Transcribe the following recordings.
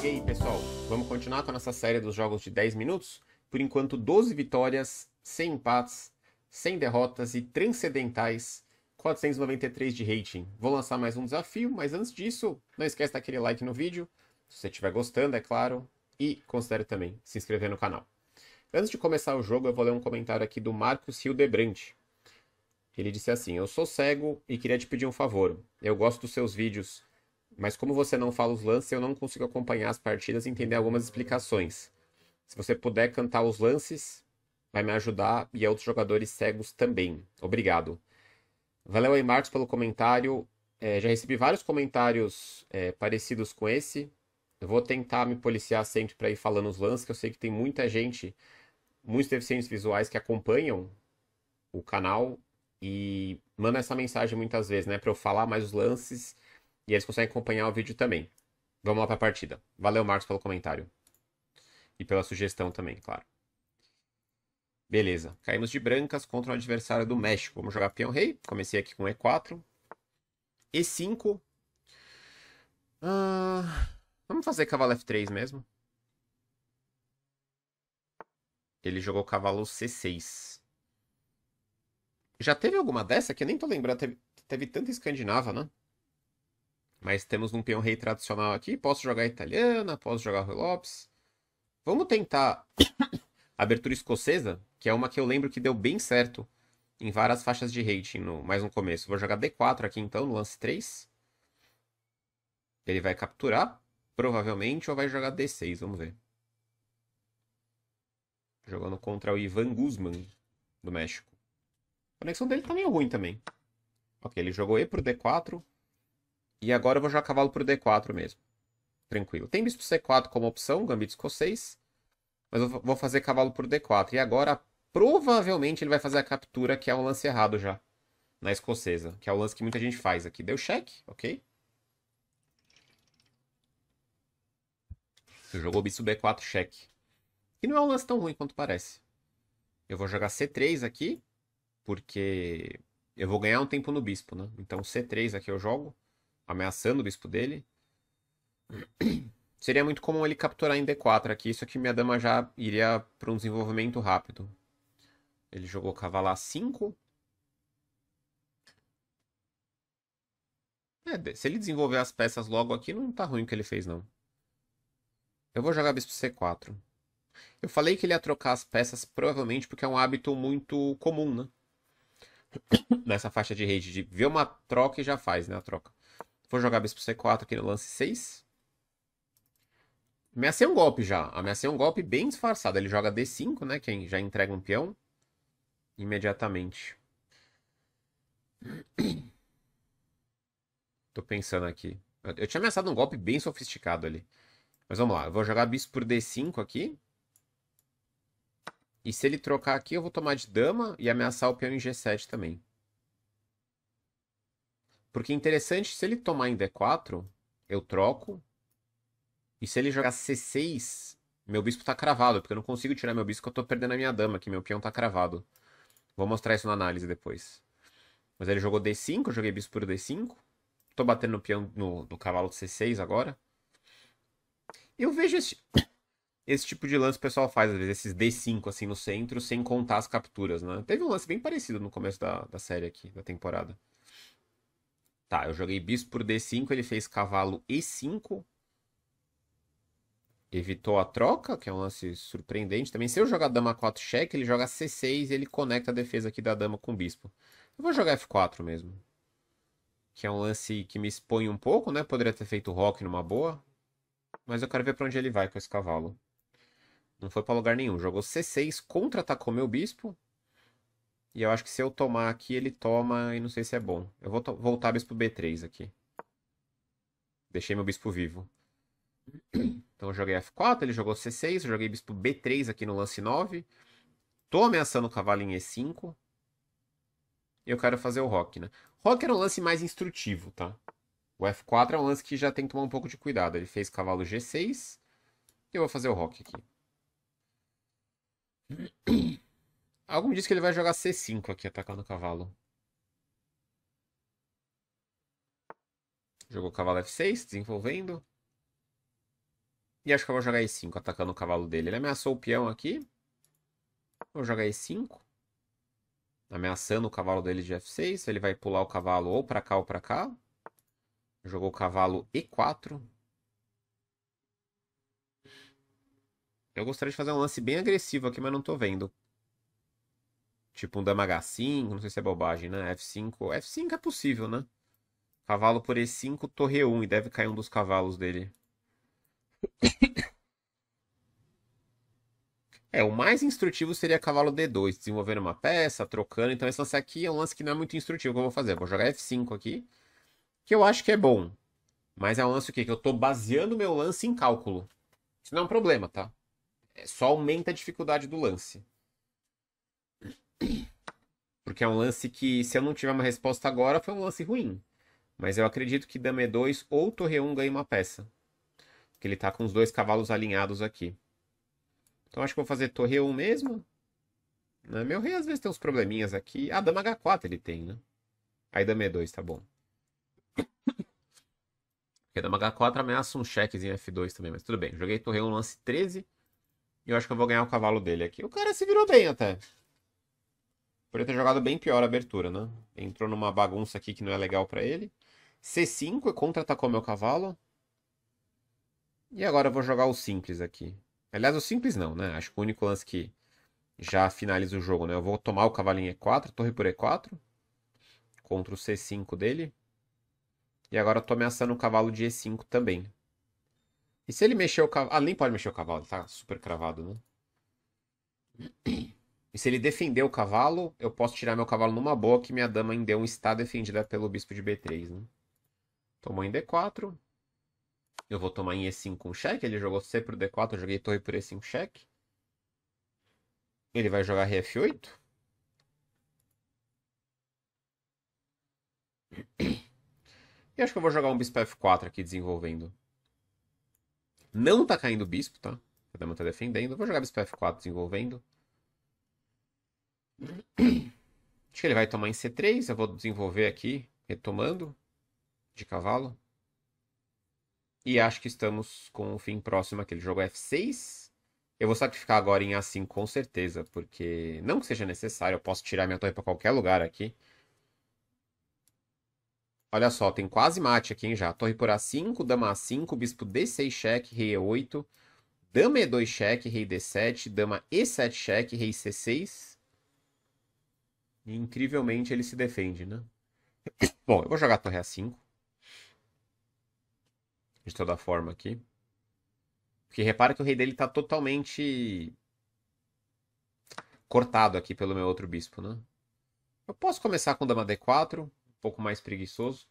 E aí, pessoal, vamos continuar com a nossa série dos jogos de 10 minutos? Por enquanto, 12 vitórias, 100 empates, 100 derrotas e transcendentais, 493 de rating. Vou lançar mais um desafio, mas antes disso, não esquece daquele like no vídeo, se você estiver gostando, é claro, e considere também se inscrever no canal. Antes de começar o jogo, eu vou ler um comentário aqui do Marcos Hildebrandt. Ele disse assim: eu sou cego e queria te pedir um favor. Eu gosto dos seus vídeos, mas como você não fala os lances, eu não consigo acompanhar as partidas e entender algumas explicações. Se você puder cantar os lances, vai me ajudar e a outros jogadores cegos também. Obrigado. Valeu aí, Marcos, pelo comentário. Já recebi vários comentários parecidos com esse. Eu vou tentar me policiar sempre para ir falando os lances, que eu sei que tem muita gente, muitos deficientes visuais que acompanham o canal e manda essa mensagem muitas vezes, né, para eu falar mais os lances e eles conseguem acompanhar o vídeo também. Vamos lá para a partida. Valeu, Marcos, pelo comentário e pela sugestão também, claro. Beleza, caímos de brancas contra um adversário do México. Vamos jogar peão-rei. Comecei aqui com E4. E5. Vamos fazer cavalo F3 mesmo. Ele jogou cavalo C6. Já teve alguma dessa que eu nem tô lembrando. Teve tanta escandinava, né? Mas temos um peão-rei tradicional aqui. Posso jogar italiana, posso jogar Rui Lopes. Vamos tentar abertura escocesa, que é uma que eu lembro que deu bem certo em várias faixas de rating, mais no começo. Vou jogar D4 aqui então, no lance 3. Ele vai capturar, provavelmente, ou vai jogar D6, vamos ver. Jogando contra o Ivan Guzman, do México. A conexão dele tá meio ruim também. Ok, ele jogou E pro D4. E agora eu vou jogar cavalo pro D4 mesmo. Tranquilo. Tem bispo C4 como opção, gambito escocês. Mas eu vou fazer cavalo por D4. E agora, provavelmente, ele vai fazer a captura, que é um lance errado já. Na escocesa. Que é o lance que muita gente faz aqui. Deu cheque, ok? Jogou bispo B4, cheque. E não é um lance tão ruim quanto parece. Eu vou jogar C3 aqui. Porque eu vou ganhar um tempo no bispo, né? Então C3 aqui eu jogo. Ameaçando o bispo dele. Seria muito comum ele capturar em D4 aqui. Isso aqui minha dama já iria para um desenvolvimento rápido. Ele jogou cavalo A5. Se ele desenvolver as peças logo aqui, não tá ruim o que ele fez, não. Eu vou jogar bispo C4. Eu falei que ele ia trocar as peças, provavelmente porque é um hábito muito comum, né? Nessa faixa de rede, de ver uma troca e já faz, né, a troca. Vou jogar bispo C4 aqui no lance 6. Ameacei um golpe já. Ameacei um golpe bem disfarçado. Ele joga D5, né, que já entrega um peão. Imediatamente. Tô pensando aqui. Eu tinha ameaçado um golpe bem sofisticado ali. Mas vamos lá. Eu vou jogar bispo por D5 aqui. E se ele trocar aqui, eu vou tomar de dama e ameaçar o peão em G7 também. Porque é interessante, se ele tomar em D4, eu troco. E se ele jogar C6, meu bispo tá cravado. Porque eu não consigo tirar meu bispo, porque eu tô perdendo a minha dama, que meu peão tá cravado. Vou mostrar isso na análise depois. Mas ele jogou D5, eu joguei bispo por D5. Tô batendo no peão no cavalo de C6 agora. Eu vejo esse tipo de lance que o pessoal faz, às vezes, esses D5 assim no centro, sem contar as capturas, né? Teve um lance bem parecido no começo da série aqui, da temporada. Tá, eu joguei bispo por D5, ele fez cavalo E5. Evitou a troca, que é um lance surpreendente também. Se eu jogar dama 4 cheque, ele joga C6 e ele conecta a defesa aqui da dama com o bispo. Eu vou jogar F4 mesmo. Que é um lance que me expõe um pouco, né? Poderia ter feito roque numa boa. Mas eu quero ver pra onde ele vai com esse cavalo. Não foi pra lugar nenhum. Jogou C6, contra-atacou meu bispo. E eu acho que se eu tomar aqui, ele toma e não sei se é bom. Eu vou voltar bispo B3 aqui. Deixei meu bispo vivo. Então eu joguei F4, ele jogou C6, eu joguei bispo B3 aqui no lance 9. Tô ameaçando o cavalo em E5. E eu quero fazer o roque, né? Roque era um lance mais instrutivo, tá? O F4 é um lance que já tem que tomar um pouco de cuidado. Ele fez cavalo G6. E eu vou fazer o roque aqui. Algo me diz que ele vai jogar C5 aqui, atacando o cavalo. Jogou cavalo F6, desenvolvendo. E acho que eu vou jogar E5 atacando o cavalo dele. Ele ameaçou o peão aqui. Vou jogar E5. Ameaçando o cavalo dele de F6. Ele vai pular o cavalo ou pra cá ou pra cá. Jogou o cavalo E4. Eu gostaria de fazer um lance bem agressivo aqui, mas não tô vendo. Tipo um dama H5, não sei se é bobagem, né? F5. F5 é possível, né? Cavalo por E5, torre E1. E deve cair um dos cavalos dele. O mais instrutivo seria cavalo D2, desenvolvendo uma peça, trocando. Então esse lance aqui é um lance que não é muito instrutivo que eu vou fazer. Vou jogar F5 aqui, que eu acho que é bom. Mas é um lance o quê? Que eu tô baseando meu lance em cálculo. Isso não é um problema, tá? Só aumenta a dificuldade do lance. Porque é um lance que, se eu não tiver uma resposta agora, foi um lance ruim. Mas eu acredito que dama E2 ou torre E1 ganha uma peça. Porque ele tá com os dois cavalos alinhados aqui. Então acho que vou fazer torre E1 mesmo. Né? Meu rei às vezes tem uns probleminhas aqui. Ah, dama H4 ele tem, né? Aí dama E2, tá bom. Porque dama H4 ameaça um chequezinho F2 também, mas tudo bem. Joguei torre 1 lance 13. E eu acho que eu vou ganhar o cavalo dele aqui. O cara se virou bem até. Poderia ter jogado bem pior a abertura, né? Entrou numa bagunça aqui que não é legal pra ele. C5 e contra-atacou meu cavalo. E agora eu vou jogar o simples aqui. Aliás, o simples não, né? Acho que o único lance que já finaliza o jogo, né? Eu vou tomar o cavalinho E4, torre por E4. Contra o C5 dele. E agora eu tô ameaçando o cavalo de E5 também. E se ele mexer o cavalo... Ah, nem pode mexer o cavalo, ele tá super cravado, né? E se ele defender o cavalo, eu posso tirar meu cavalo numa boa que minha dama em D1 está defendida pelo bispo de B3, né? Tomou em D4. Eu vou tomar em E5 com cheque. Ele jogou C pro D4, eu joguei torre por E5 cheque. Ele vai jogar rei F8. E acho que eu vou jogar um bispo F4 aqui desenvolvendo. Não tá caindo o bispo, tá? A dama tá defendendo. Vou jogar bispo F4 desenvolvendo. Acho que ele vai tomar em C3. Eu vou desenvolver aqui, retomando de cavalo. E acho que estamos com o fim próximo aqui. Ele jogou F6. Eu vou sacrificar agora em A5 com certeza, porque não que seja necessário, eu posso tirar minha torre para qualquer lugar aqui. Olha só, tem quase mate aqui, hein, já. Torre por A5, dama A5, bispo D6 cheque, rei E8, dama E2 cheque, rei D7, dama E7 cheque, rei C6. E, incrivelmente ele se defende, né? Bom, eu vou jogar a torre A5. De toda forma aqui. Porque repara que o rei dele tá totalmente cortado aqui pelo meu outro bispo, né? Eu posso começar com dama D4, um pouco mais preguiçoso.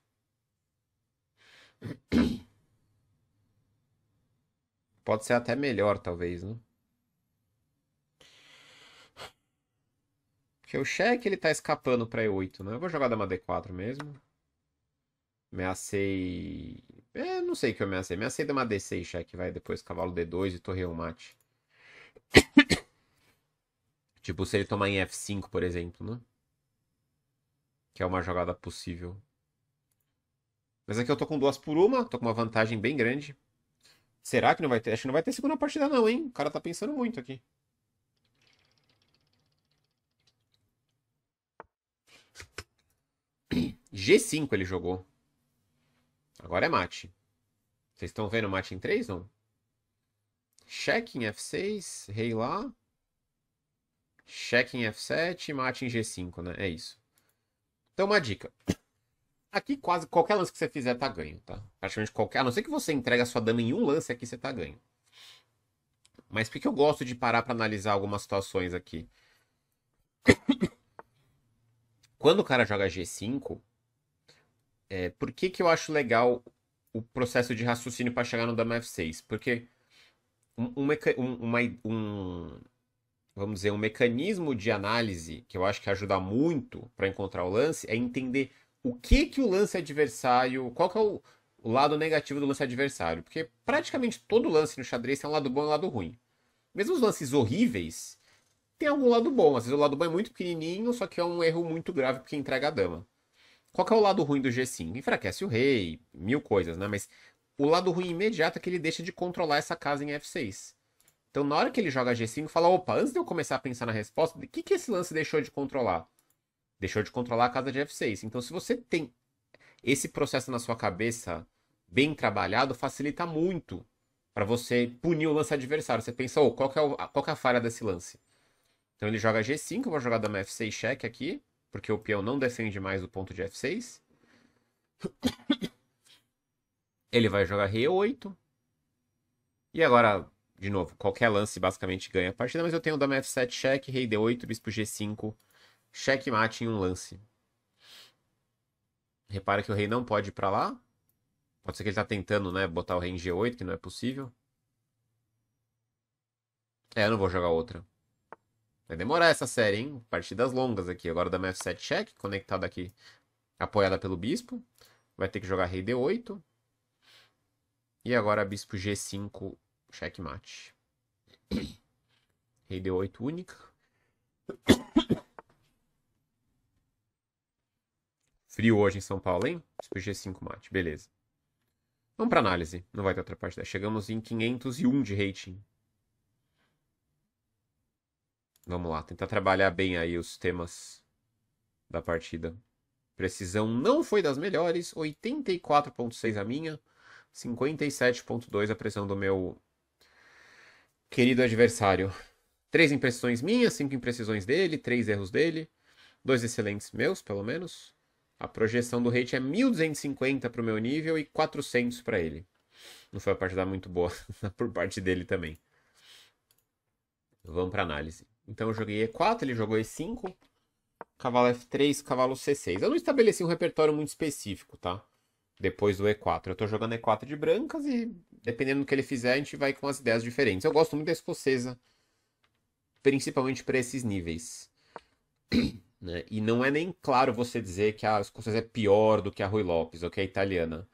Pode ser até melhor, talvez, né? Porque o cheque ele tá escapando pra E8, né? Eu vou jogar dama D4 mesmo. Ameacei... não sei o que eu ameacei. Ameacei dama D6 cheque, vai. Depois cavalo D2 e torre 1 mate. Tipo, se ele tomar em F5, por exemplo, né? Que é uma jogada possível. Mas aqui eu tô com 2 por 1, tô com uma vantagem bem grande. Será que não vai ter? Acho que não vai ter segunda partida não, hein? O cara tá pensando muito aqui. G5 ele jogou. Agora é mate. Vocês estão vendo mate em 3, não? Cheque em F6, rei lá. Cheque em F7, mate em G5, né? É isso. Então, uma dica. Aqui quase qualquer lance que você fizer tá ganho, tá? Praticamente qualquer. A não ser que você entregue a sua dama em um lance aqui, você tá ganho. Mas por que eu gosto de parar pra analisar algumas situações aqui? Quando o cara joga G5, por que que eu acho legal o processo de raciocínio para chegar no dama F6? Porque vamos dizer, um mecanismo de análise que eu acho que ajuda muito para encontrar o lance é entender o que que o lance adversário, qual que é o lado negativo do lance adversário. Porque praticamente todo lance no xadrez tem um lado bom e um lado ruim. Mesmo os lances horríveis, tem algum lado bom. Às vezes o lado bom é muito pequenininho, só que é um erro muito grave porque entrega a dama. Qual que é o lado ruim do G5? Enfraquece o rei, mil coisas, né? Mas O lado ruim imediato é que ele deixa de controlar essa casa em F6. Então, na hora que ele joga G5, fala: opa, antes de eu começar a pensar na resposta, o que esse lance deixou de controlar? Deixou de controlar a casa de F6. Então, se você tem esse processo na sua cabeça bem trabalhado, facilita muito para você punir o lance adversário. Você pensa: oh, qual que é a falha desse lance? Então, ele joga G5, eu vou jogar dama F6 cheque aqui, porque o peão não defende mais o ponto de F6. Ele vai jogar rei E8. E agora, de novo, qualquer lance basicamente ganha a partida, mas eu tenho dama F7 cheque, rei D8, bispo G5, cheque mate em um lance. Repara que o rei não pode ir pra lá. Pode ser que ele tá tentando, né, botar o rei em G8, que não é possível. Eu não vou jogar outra. Vai demorar essa série, hein? Partidas longas aqui. Agora dama F7 cheque, conectada aqui, apoiada pelo bispo. Vai ter que jogar rei D8. E agora bispo G5, checkmate. Rei D8 única. Frio hoje em São Paulo, hein? Bispo G5 mate, beleza. Vamos pra análise, não vai ter outra parte. Chegamos em 501 de rating. Vamos lá, tentar trabalhar bem aí os temas da partida. Precisão não foi das melhores, 84.6 a minha, 57.2 a pressão do meu querido adversário. 3 imprecisões minhas, 5 imprecisões dele, 3 erros dele, 2 excelentes meus, pelo menos. A projeção do rate é 1250 para o meu nível e 400 para ele. Não foi uma partida muito boa por parte dele também. Vamos para análise. Então eu joguei E4, ele jogou E5, cavalo F3, cavalo C6. Eu não estabeleci um repertório muito específico, tá? Depois do E4. Eu tô jogando E4 de brancas e, dependendo do que ele fizer, a gente vai com as ideias diferentes. Eu gosto muito da escocesa, principalmente para esses níveis. Né? E não é nem claro você dizer que a escocesa é pior do que a Rui Lopes ou que a italiana.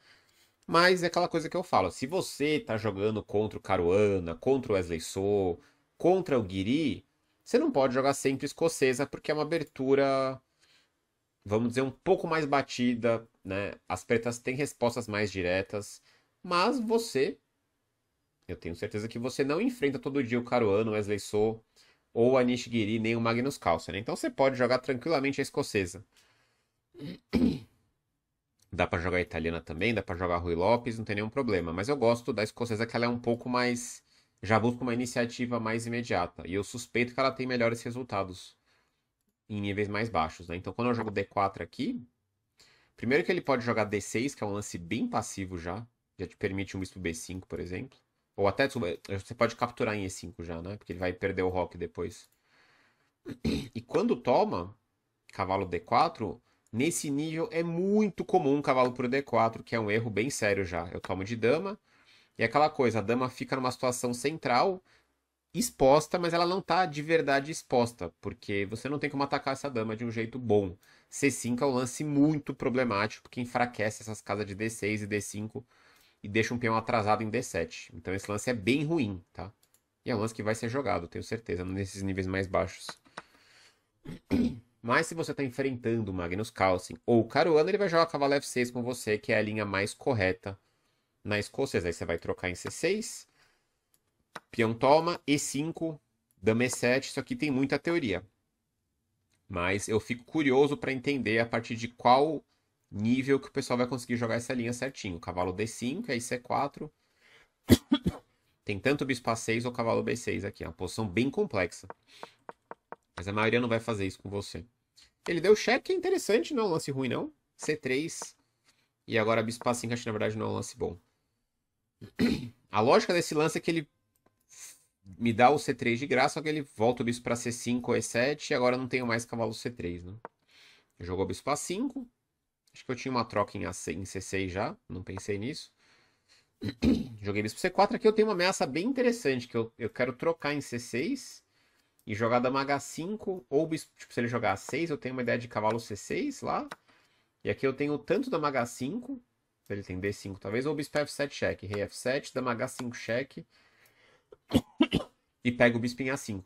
Mas é aquela coisa que eu falo. Se você tá jogando contra o Caruana, contra o Wesley So, contra o Guiri, você não pode jogar sempre escocesa porque é uma abertura, vamos dizer, um pouco mais batida, né? As pretas têm respostas mais diretas, mas você, eu tenho certeza que você não enfrenta todo dia o Caruana, o Wesley So, ou a Nishigiri, nem o Magnus Carlsen. Então você pode jogar tranquilamente a escocesa. Dá pra jogar a italiana também, dá pra jogar Rui Lopes, não tem nenhum problema. Mas eu gosto da escocesa que ela é um pouco mais. Já busca uma iniciativa mais imediata. E eu suspeito que ela tem melhores resultados em níveis mais baixos, né? Então quando eu jogo D4 aqui, primeiro que ele pode jogar D6, que é um lance bem passivo já. Já te permite um bispo B5, por exemplo. Ou até você pode capturar em E5 já, né? Porque ele vai perder o roque depois. E quando toma, cavalo D4, nesse nível é muito comum um cavalo por D4, que é um erro bem sério já. Eu tomo de dama, e é aquela coisa, a dama fica numa situação central, exposta, mas ela não tá de verdade exposta, porque você não tem como atacar essa dama de um jeito bom. C5 é um lance muito problemático, porque enfraquece essas casas de D6 e D5 e deixa um peão atrasado em D7. Então esse lance é bem ruim, tá? E é um lance que vai ser jogado, tenho certeza, nesses níveis mais baixos. Mas se você está enfrentando o Magnus Carlsen ou o Caruana, ele vai jogar cavalo F6 com você, que é a linha mais correta na escocesa. Aí você vai trocar em C6, peão toma, E5, dama E7. Isso aqui tem muita teoria. Mas eu fico curioso para entender a partir de qual nível que o pessoal vai conseguir jogar essa linha certinho. Cavalo D5, aí C4. Tem tanto bispo A6 ou cavalo B6 aqui. É uma posição bem complexa. Mas a maioria não vai fazer isso com você. Ele deu cheque, é interessante, não é um lance ruim, não. C3. E agora bispo A5, acho que na verdade não é um lance bom. A lógica desse lance é que ele me dá o C3 de graça, só que ele volta o bispo para C5 ou E7 e agora não tenho mais cavalo C3, né? Jogou bispo A5. Acho que eu tinha uma troca em C6 já, não pensei nisso. Joguei bispo C4. Aqui eu tenho uma ameaça bem interessante, que eu quero trocar em C6 e jogar dama H5, ou bispo, tipo, se ele jogar A6, eu tenho uma ideia de cavalo C6 lá. E aqui eu tenho tanto dama H5, ele tem D5 talvez, ou bispo F7 cheque, rei F7, dama H5 cheque, e pego o bispo em A5.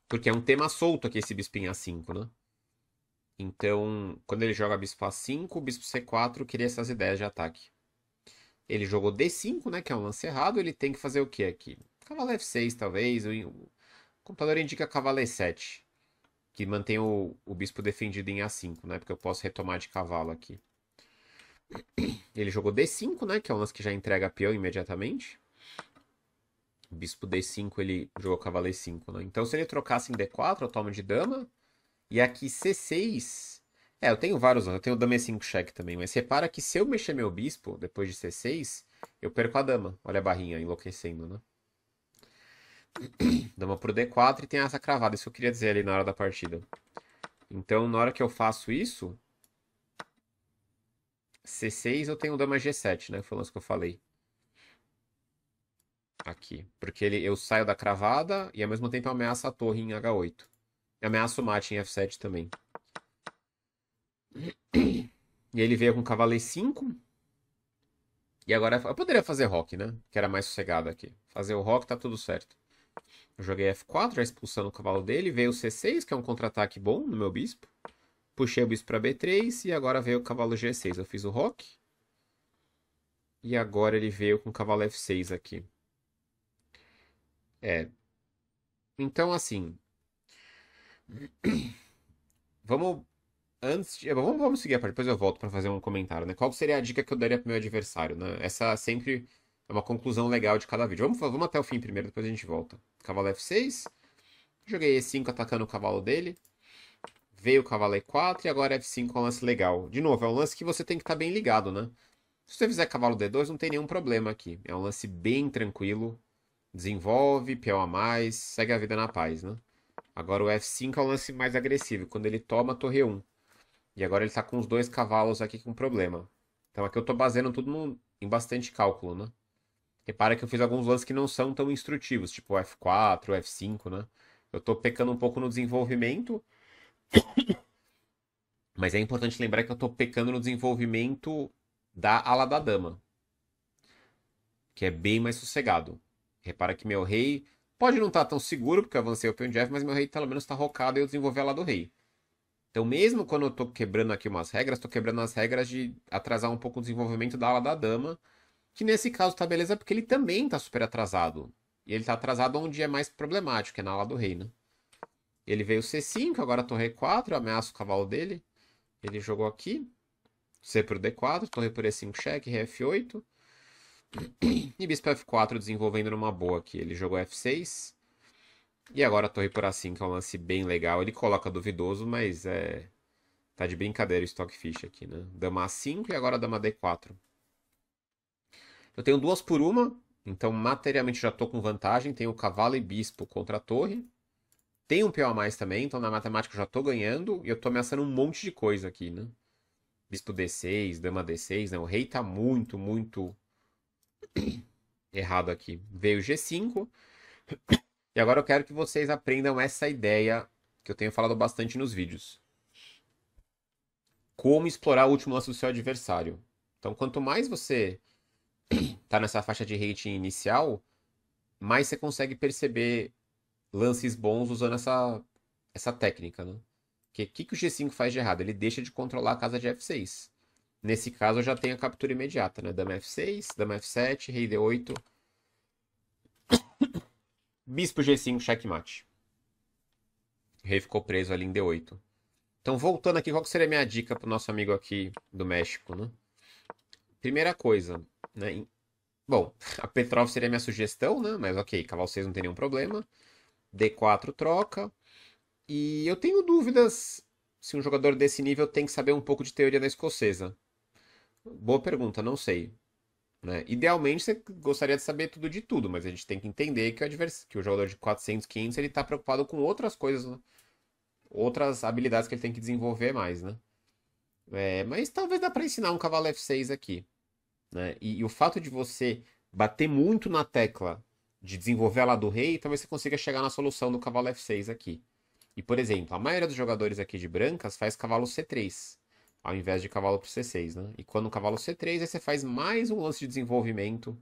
Porque é um tema solto aqui esse bispo em A5, né? Então, quando ele joga bispo A5, bispo C4, eu queria essas ideias de ataque. Ele jogou D5, né? Que é um lance errado. Ele tem que fazer o que aqui? Cavalo F6, talvez. O computador indica cavalo E7. Que mantém o bispo defendido em A5, né? Porque eu posso retomar de cavalo aqui. Ele jogou D5, né? Que é um lance que já entrega peão imediatamente. Bispo D5, ele jogou cavalo E5, né? Então, se ele trocasse em D4, eu tomo de dama. E aqui C6... eu tenho vários, eu tenho dama E5 cheque também. Mas repara que se eu mexer meu bispo, depois de C6, eu perco a dama. Olha a barrinha enlouquecendo, né? Dama pro D4 e tem essa cravada. Isso eu queria dizer ali na hora da partida. Então, na hora que eu faço isso... C6 eu tenho dama G7, né? Foi o lance que eu falei. Aqui. Porque eu saio da cravada e ao mesmo tempo eu ameaço a torre em H8. Eu ameaço o mate em F7 também. E ele veio com cavalo E5. E agora eu poderia fazer roque, né? Que era mais sossegado aqui. Fazer o roque tá tudo certo. Eu joguei F4, já expulsando o cavalo dele. Veio o C6, que é um contra-ataque bom no meu bispo. Puxei o bispo para B3 e agora veio o cavalo G6. Eu fiz o roque. E agora ele veio com o cavalo F6 aqui. Então, assim, vamos vamos seguir a parte, depois eu volto para fazer um comentário, né? Qual seria a dica que eu daria pro meu adversário, né? Essa sempre é uma conclusão legal de cada vídeo. Vamos até o fim primeiro, depois a gente volta. Cavalo F6. Joguei E5 atacando o cavalo dele. Veio o cavalo E4 e agora F5 é um lance legal. De novo, é um lance que você tem que estar bem ligado, né? Se você fizer cavalo D2, não tem nenhum problema aqui. É um lance bem tranquilo. Desenvolve, peão a mais, segue a vida na paz, né? Agora o F5 é um lance mais agressivo, quando ele toma a torre 1. E agora ele tá com os dois cavalos aqui com problema. Então aqui eu tô baseando tudo em bastante cálculo, né? Repara que eu fiz alguns lances que não são tão instrutivos, tipo o F4, o F5, né? Eu tô pecando um pouco no desenvolvimento, mas é importante lembrar que eu tô pecando no desenvolvimento da ala da dama, que é bem mais sossegado. Repara que meu rei pode não estar tão seguro, porque eu avancei o peão de F, mas meu rei pelo menos está rocado e eu desenvolvi a ala do rei. Então, mesmo quando eu tô quebrando aqui umas regras, tô quebrando as regras de atrasar um pouco o desenvolvimento da ala da dama, que nesse caso tá beleza porque ele também tá super atrasado. E ele tá atrasado onde é mais problemático, que é na ala do rei, né? Ele veio C5, agora torre E4, eu ameaço o cavalo dele. Ele jogou aqui, C por D4, torre por E5 cheque, rei F8. E bispo F4 desenvolvendo numa boa aqui. Ele jogou F6. E agora a torre por A5 é um lance bem legal. Ele coloca duvidoso, mas tá de brincadeira o Stockfish aqui, né? Dama A5 e agora dama D4. Eu tenho duas por uma, então materialmente já tô com vantagem. Tenho cavalo e bispo contra a torre. Tem um peão a mais também, então na matemática eu já tô ganhando. E eu tô ameaçando um monte de coisa aqui, né? Bispo D6, dama D6, né? O rei tá muito, muito errado aqui. Veio G5. E agora eu quero que vocês aprendam essa ideia que eu tenho falado bastante nos vídeos. Como explorar o último lance do seu adversário. Então, quanto mais você tá nessa faixa de rating inicial, mais você consegue perceber lances bons usando essa técnica, né? Porque o que o G5 faz de errado? Ele deixa de controlar a casa de F6. Nesse caso, eu já tenho a captura imediata, né? Dama F6, dama F7, rei D8, bispo G5, checkmate. O rei ficou preso ali em D8. Então, voltando aqui, qual seria a minha dica pro nosso amigo aqui do México, né? Primeira coisa, né? Bom, a Petrov seria a minha sugestão, né? Mas ok, cavalo 6 não tem nenhum problema. D4 troca. E eu tenho dúvidas se um jogador desse nível tem que saber um pouco de teoria da escocesa. Boa pergunta, não sei. Né? Idealmente você gostaria de saber tudo de tudo, mas a gente tem que entender que que o jogador de 400, 500 ele está preocupado com outras coisas, né? Outras habilidades que ele tem que desenvolver mais, né? Mas talvez dá para ensinar um cavalo F6 aqui, né? E o fato de você bater muito na tecla de desenvolver a lá do rei, talvez você consiga chegar na solução do cavalo F6 aqui. E, por exemplo, a maioria dos jogadores aqui de brancas faz cavalo C3, ao invés de cavalo pro C6, né? E quando o cavalo C3, aí você faz mais um lance de desenvolvimento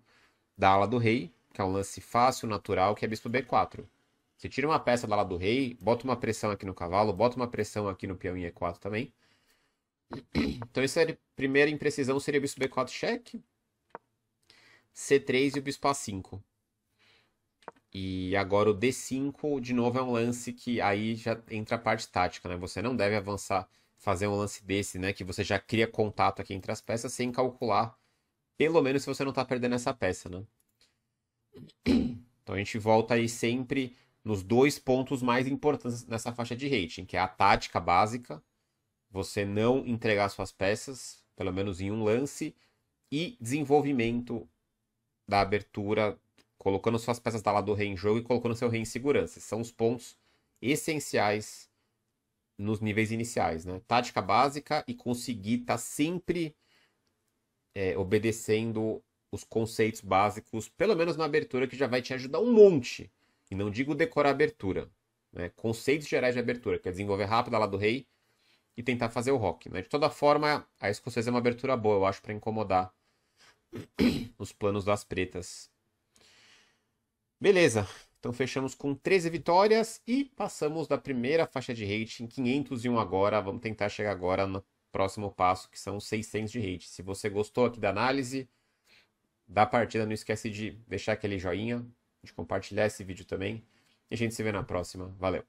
da ala do rei, que é um lance fácil, natural, que é bispo B4. Você tira uma peça da ala do rei, bota uma pressão aqui no cavalo, bota uma pressão aqui no peão em E4 também. Então, essa primeira imprecisão seria bispo B4 cheque. C3 e o bispo A5. E agora o D5, de novo, é um lance que aí já entra a parte tática, né? Você não deve avançar, fazer um lance desse, né? Que você já cria contato aqui entre as peças sem calcular, pelo menos se você não tá perdendo essa peça, né? Então a gente volta aí sempre nos dois pontos mais importantes nessa faixa de rating, que é a tática básica, você não entregar suas peças, pelo menos em um lance, e desenvolvimento da abertura, colocando suas peças da lado do rei em jogo e colocando seu rei em segurança. Esses são os pontos essenciais nos níveis iniciais, né? Tática básica e conseguir estar sempre obedecendo os conceitos básicos, pelo menos na abertura, que já vai te ajudar um monte. E não digo decorar a abertura, né? Conceitos gerais de abertura, que é desenvolver rápido a lado do rei e tentar fazer o rock, né? De toda forma, a escocesa é uma abertura boa, eu acho, para incomodar os planos das pretas. Beleza, então fechamos com 13 vitórias e passamos da primeira faixa de rating, 501 agora. Vamos tentar chegar agora no próximo passo, que são 600 de rating. Se você gostou aqui da análise da partida, não esquece de deixar aquele joinha, de compartilhar esse vídeo também. E a gente se vê na próxima. Valeu!